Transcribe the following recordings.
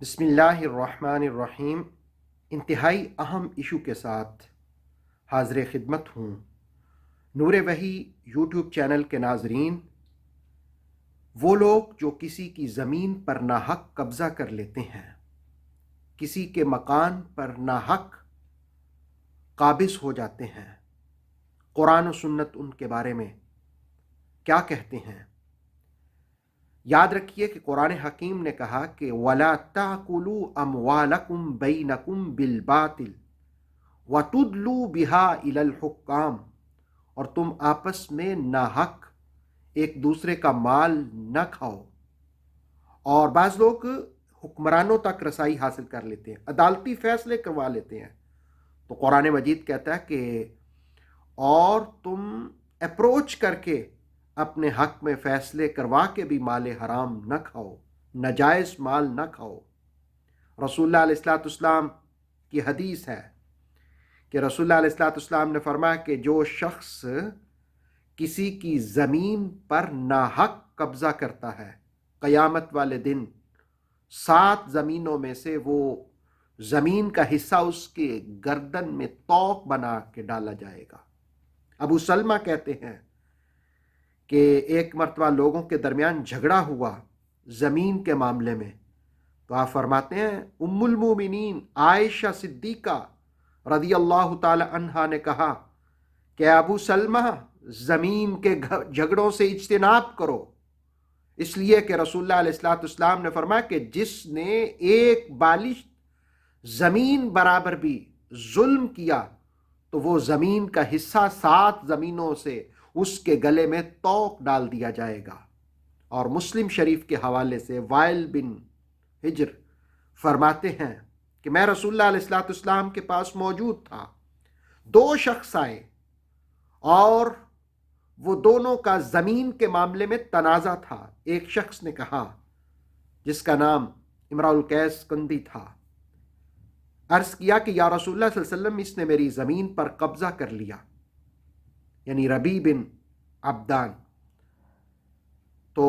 بسم اللہ الرحمن الرحیم۔ انتہائی اہم ایشو کے ساتھ حاضر خدمت ہوں۔ نور وحی یوٹیوب چینل کے ناظرین، وہ لوگ جو کسی کی زمین پر ناحق قبضہ کر لیتے ہیں، کسی کے مکان پر ناحق قابض ہو جاتے ہیں، قرآن و سنت ان کے بارے میں کیا کہتے ہیں؟ یاد رکھیے کہ قرآن حکیم نے کہا کہ وَلَا تَأْكُلُوا أَمْوَالَكُمْ بَيْنَكُمْ بِالْبَاطِلِ وَتُدْلُوا بِهَا إِلَى الْحُكَّامِ، اور تم آپس میں ناحق ایک دوسرے کا مال نہ کھاؤ۔ اور بعض لوگ حکمرانوں تک رسائی حاصل کر لیتے ہیں، عدالتی فیصلے کروا لیتے ہیں، تو قرآن مجید کہتا ہے کہ اور تم اپروچ کر کے اپنے حق میں فیصلے کروا کے بھی مال حرام نہ کھاؤ، ناجائز مال نہ کھاؤ۔ رسول اللہ علیہ الصلوۃ والسلام کی حدیث ہے کہ رسول اللہ علیہ الصلوۃ والسلام نے فرمایا کہ جو شخص کسی کی زمین پر ناحق قبضہ کرتا ہے، قیامت والے دن 7 زمینوں میں سے وہ زمین کا حصہ اس کے گردن میں طوق بنا کے ڈالا جائے گا۔ ابو سلمہ کہتے ہیں کہ ایک مرتبہ لوگوں کے درمیان جھگڑا ہوا زمین کے معاملے میں، تو آپ فرماتے ہیں ام المومنین عائشہ صدیقہ رضی اللہ تعالی عنہا نے کہا کہ ابو سلمہ زمین کے جھگڑوں سے اجتناب کرو، اس لیے کہ رسول اللہ علیہ الصلوۃ والسلام نے فرمایا کہ جس نے ایک بالشت زمین برابر بھی ظلم کیا تو وہ زمین کا حصہ 7 زمینوں سے اس کے گلے میں طوق ڈال دیا جائے گا۔ اور مسلم شریف کے حوالے سے وائل بن حجر فرماتے ہیں کہ میں رسول اللہ علیہ الصلوۃ والسلام کے پاس موجود تھا، 2 شخص آئے اور وہ دونوں کا زمین کے معاملے میں تنازع تھا۔ ایک شخص نے کہا، جس کا نام امراء القیس کندی تھا، عرض کیا کہ یا رسول اللہ صلی اللہ علیہ وسلم، اس نے میری زمین پر قبضہ کر لیا، یعنی ربی بن عبدان۔ تو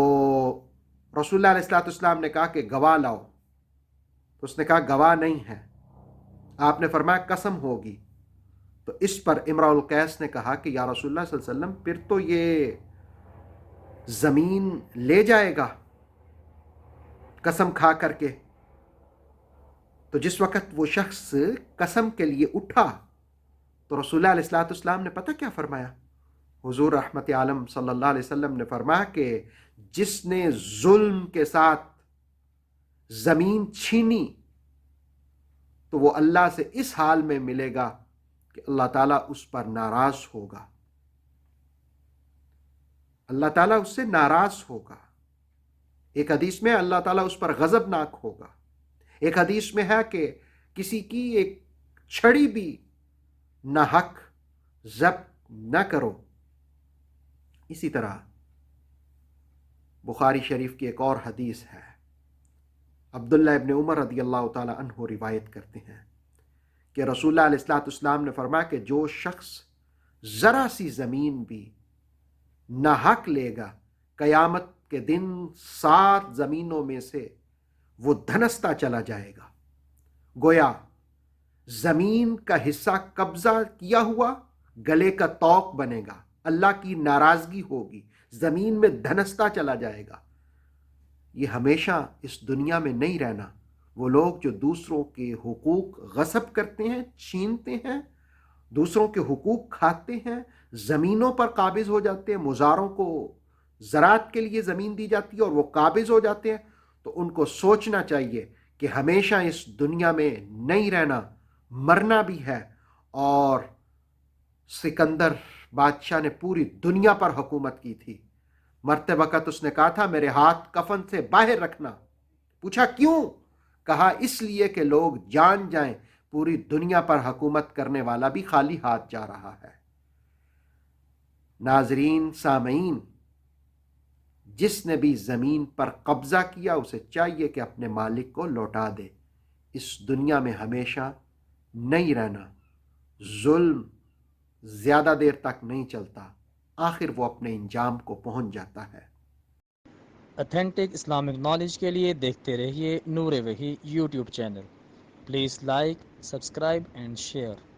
رسول اللہ علیہ الصلوۃ والسلام نے کہا کہ گواہ لاؤ، تو اس نے کہا گواہ نہیں ہے۔ آپ نے فرمایا قسم ہوگی۔ تو اس پر امراء القیس نے کہا کہ یا رسول اللہ صلی اللہ علیہ وسلم، پھر تو یہ زمین لے جائے گا قسم کھا کر کے۔ تو جس وقت وہ شخص قسم کے لیے اٹھا تو رسول اللہ علیہ الصلوۃ والسلام نے پتہ کیا فرمایا؟ حضور رحمت عالم صلی اللہ علیہ وسلم نے فرمایا کہ جس نے ظلم کے ساتھ زمین چھینی تو وہ اللہ سے اس حال میں ملے گا کہ اللہ تعالیٰ اس پر ناراض ہوگا، اللہ تعالیٰ اس سے ناراض ہوگا۔ ایک حدیث میں اللہ تعالیٰ اس پر غضبناک ہوگا، ایک حدیث میں ہے کہ کسی کی ایک چھڑی بھی ناحق ضبط نہ کرو۔ اسی طرح بخاری شریف کی ایک اور حدیث ہے، عبداللہ ابن عمر رضی اللہ تعالی عنہ روایت کرتے ہیں کہ رسول اللہ علیہ الصلوۃ والسلام نے فرمایا کہ جو شخص ذرا سی زمین بھی ناحق لے گا، قیامت کے دن 7 زمینوں میں سے وہ دھنستا چلا جائے گا۔ گویا زمین کا حصہ قبضہ کیا ہوا گلے کا طوق بنے گا، اللہ کی ناراضگی ہوگی، زمین میں دھنستا چلا جائے گا۔ یہ ہمیشہ اس دنیا میں نہیں رہنا۔ وہ لوگ جو دوسروں کے حقوق غصب کرتے ہیں، چھینتے ہیں، دوسروں کے حقوق کھاتے ہیں، زمینوں پر قابض ہو جاتے ہیں، مزاروں کو زراعت کے لیے زمین دی جاتی ہے اور وہ قابض ہو جاتے ہیں، تو ان کو سوچنا چاہیے کہ ہمیشہ اس دنیا میں نہیں رہنا، مرنا بھی ہے۔ اور سکندر بادشاہ نے پوری دنیا پر حکومت کی تھی، مرتے وقت اس نے کہا تھا میرے ہاتھ کفن سے باہر رکھنا۔ پوچھا کیوں؟ کہا اس لیے کہ لوگ جان جائیں پوری دنیا پر حکومت کرنے والا بھی خالی ہاتھ جا رہا ہے۔ ناظرین، سامعین، جس نے بھی زمین پر قبضہ کیا اسے چاہیے کہ اپنے مالک کو لوٹا دے۔ اس دنیا میں ہمیشہ نہیں رہنا، ظلم زیادہ دیر تک نہیں چلتا، آخر وہ اپنے انجام کو پہنچ جاتا ہے۔ اتھینٹک اسلامک نالج کے لیے دیکھتے رہیے نور وحی YouTube channel. Please like, subscribe and share.